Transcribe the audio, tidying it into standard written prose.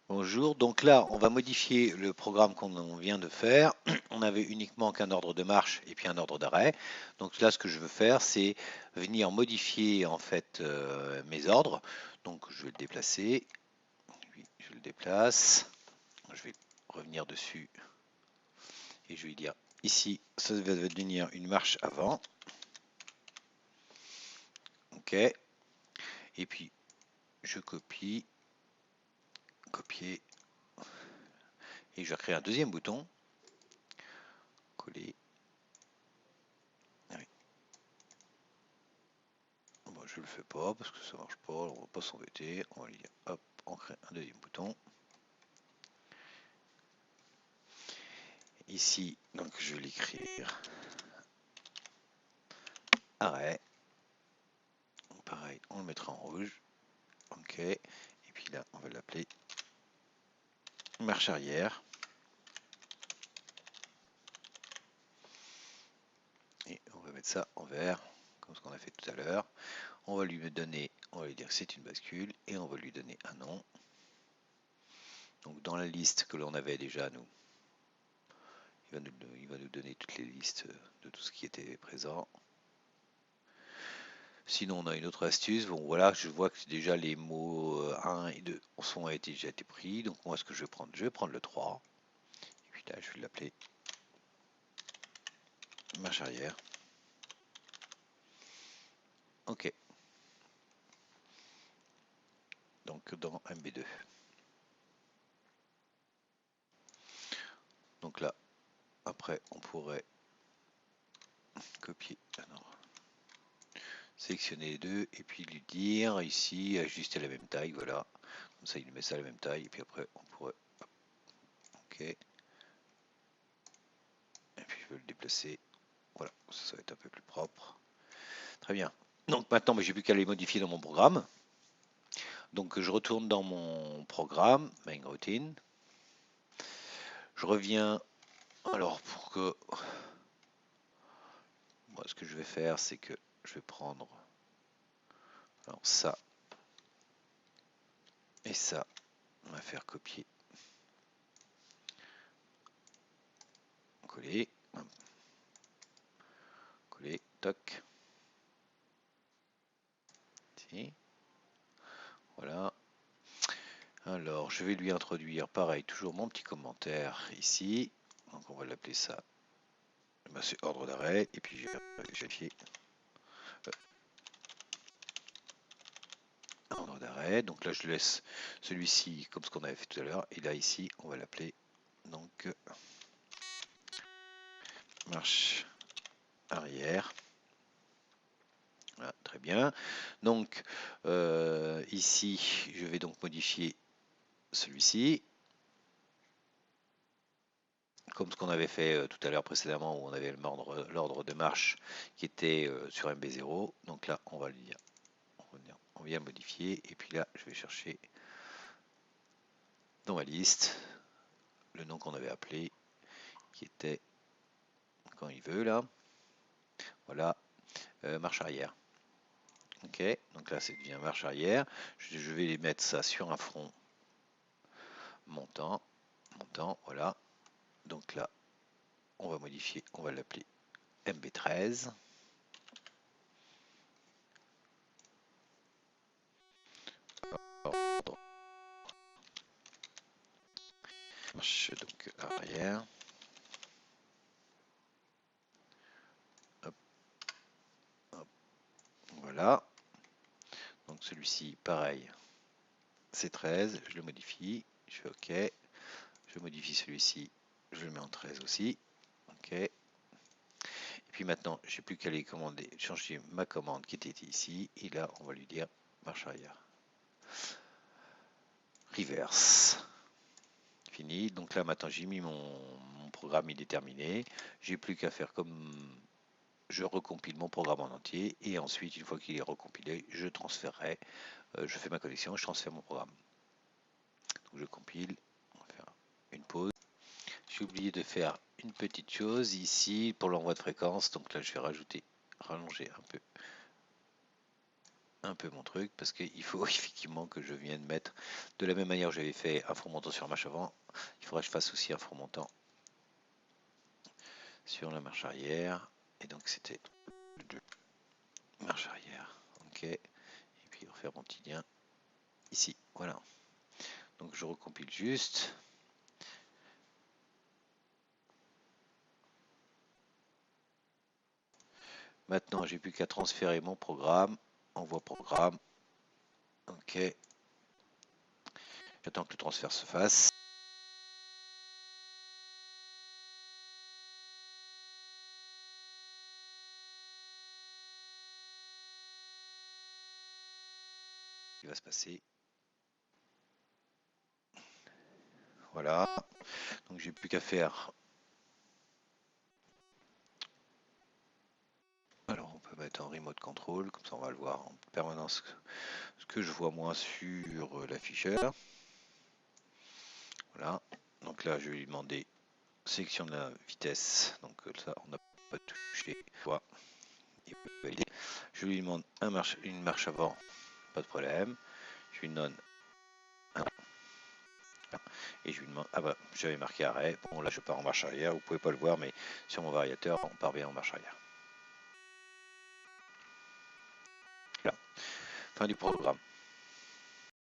Bonjour, donc là on va modifier le programme qu'on vient de faire. On avait uniquement qu'un ordre de marche et puis un ordre d'arrêt. Donc là ce que je veux faire c'est venir modifier en fait mes ordres. Donc je vais le déplacer, oui, je le déplace, je vais revenir dessus et je vais dire ici ça va devenir une marche avant. Ok, et puis je copie, copier et je vais créer un deuxième bouton, coller. Bon, je le fais pas parce que ça marche pas, on va pas s'embêter. On va lui dire hop, on crée un deuxième bouton. Ici, donc je vais l'écrire arrêt. Pareil, on le mettra en rouge. Ok. Et puis là, on va l'appeler marche arrière. Et on va mettre ça en vert, comme ce qu'on a fait tout à l'heure. On va lui donner, on va lui dire que c'est une bascule et on va lui donner un nom. Donc dans la liste que l'on avait déjà, nous, il va nous donner toutes les listes de tout ce qui était présent. Sinon, on a une autre astuce. Bon, voilà, je vois que déjà les mots 1 et 2 ont déjà été pris. Donc, moi, ce que je vais prendre, je vais prendre le 3. Et puis là, je vais l'appeler marche arrière. OK. Donc, dans MB2. Donc là, après, on pourrait copier. Sélectionner les deux et puis lui dire ici, ajuster la même taille. Voilà. Comme ça, il met ça à la même taille. Et puis après, on pourrait. OK. Et puis, je veux le déplacer. Voilà. Ça va être un peu plus propre. Très bien. Donc maintenant, j'ai plus qu'à les modifier dans mon programme. Donc je retourne dans mon programme, main routine. Je reviens. Alors pour que. Moi, ce que je vais faire, c'est que je vais prendre. Alors ça et ça. On va faire copier. Coller. Coller. Toc. Ici. Voilà. Alors, je vais lui introduire, pareil, toujours mon petit commentaire ici. Donc, on va l'appeler ça. Ben, c'est ordre d'arrêt. Et puis, je vais vérifier. Ordre d'arrêt. Donc là, je laisse celui-ci comme ce qu'on avait fait tout à l'heure. Et là, ici, on va l'appeler donc marche arrière. Voilà, très bien. Donc ici, je vais donc modifier celui-ci. Comme ce qu'on avait fait tout à l'heure précédemment, où on avait l'ordre de marche qui était sur MB0. Donc là, on va lui dire, on vient modifier. Et puis là, je vais chercher dans ma liste le nom qu'on avait appelé, qui était, quand il veut là, voilà, marche arrière. Ok, donc là, ça devient marche arrière. Je vais les mettre ça sur un front montant, voilà. Donc là, on va modifier, on va l'appeler MB13. Marche donc arrière. Hop, hop, voilà. Donc celui-ci, pareil, c'est 13. Je le modifie. Je fais OK. Je modifie celui-ci. Je le mets en 13 aussi. OK. Et puis maintenant, j'ai plus qu'à aller commander, changer ma commande qui était ici. Et là, on va lui dire marche arrière. Reverse. Fini. Donc là, maintenant, j'ai mis mon programme, il est terminé. J'ai plus qu'à faire comme je recompile mon programme en entier et ensuite, une fois qu'il est recompilé, je transférerai, je fais ma connexion, je transfère mon programme. Donc je compile, on va faire une pause. J'ai oublié de faire une petite chose ici pour l'envoi de fréquence, donc là je vais rallonger un peu un peu mon truc parce qu'il faut effectivement que je vienne mettre de la même manière que j'avais fait un front montant sur marche avant, il faudrait que je fasse aussi un front montant sur la marche arrière, et donc c'était marche arrière, ok, et puis refaire mon petit lien ici, voilà. Donc je recompile juste. Maintenant j'ai plus qu'à transférer mon programme, envoi programme, ok, j'attends que le transfert se fasse. Il va se passer. Voilà. Donc j'ai plus qu'à faire. Alors on peut mettre en remote control, comme ça on va le voir en permanence ce que je vois moi sur l'afficheur. Voilà. Donc là je vais lui demander sélection de la vitesse. Donc ça on n'a pas touché. Voilà. Je lui demande une marche avant, pas de problème. Je lui donne un. Et je lui demande, ah bah j'avais marqué arrêt, bon là je pars en marche arrière, vous pouvez pas le voir mais sur mon variateur on part bien en marche arrière. Là, fin du programme.